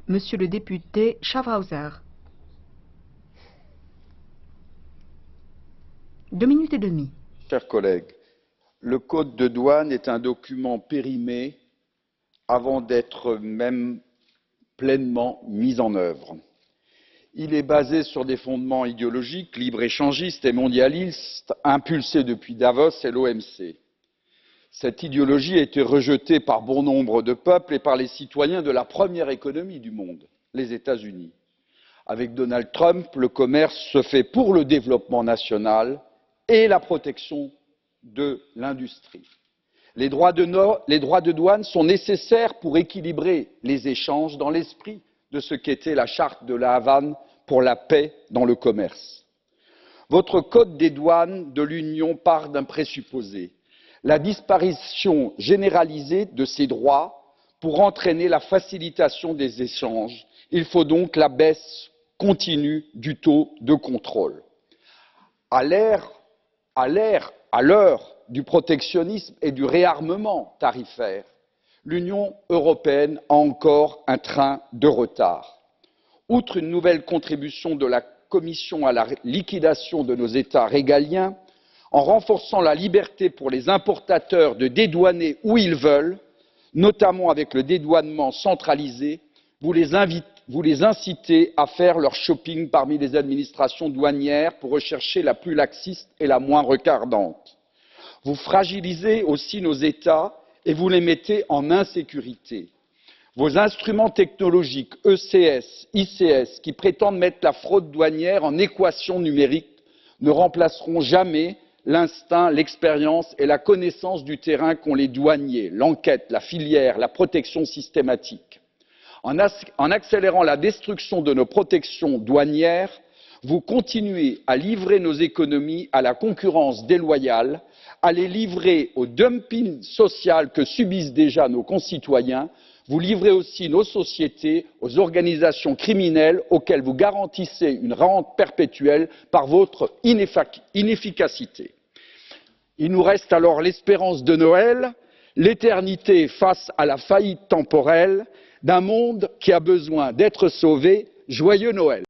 Monsieur le député Schaffhauser. 2 minutes et demie. Chers collègues, le Code de douane est un document périmé avant d'être même pleinement mis en œuvre. Il est basé sur des fondements idéologiques, libre-échangistes et mondialistes, impulsés depuis Davos et l'OMC. Cette idéologie a été rejetée par bon nombre de peuples et par les citoyens de la première économie du monde, les États-Unis. Avec Donald Trump, le commerce se fait pour le développement national et la protection de l'industrie. Les droits de douane sont nécessaires pour équilibrer les échanges dans l'esprit de ce qu'était la charte de La Havane pour la paix dans le commerce. Votre code des douanes de l'Union part d'un présupposé, la disparition généralisée de ces droits pour entraîner la facilitation des échanges. Il faut donc la baisse continue du taux de contrôle. À l'heure du protectionnisme et du réarmement tarifaire, l'Union européenne a encore un train de retard. Outre une nouvelle contribution de la Commission à la liquidation de nos États régaliens, en renforçant la liberté pour les importateurs de dédouaner où ils veulent, notamment avec le dédouanement centralisé, vous les incitez à faire leur shopping parmi les administrations douanières pour rechercher la plus laxiste et la moins regardante. Vous fragilisez aussi nos États et vous les mettez en insécurité. Vos instruments technologiques ECS, ICS, qui prétendent mettre la fraude douanière en équation numérique, ne remplaceront jamais l'instinct, l'expérience et la connaissance du terrain qu'ont les douaniers, l'enquête, la filière, la protection systématique. En accélérant la destruction de nos protections douanières, vous continuez à livrer nos économies à la concurrence déloyale, à les livrer au dumping social que subissent déjà nos concitoyens. Vous livrez aussi nos sociétés aux organisations criminelles auxquelles vous garantissez une rente perpétuelle par votre inefficacité. Il nous reste alors l'espérance de Noël, l'éternité face à la faillite temporelle d'un monde qui a besoin d'être sauvé. Joyeux Noël!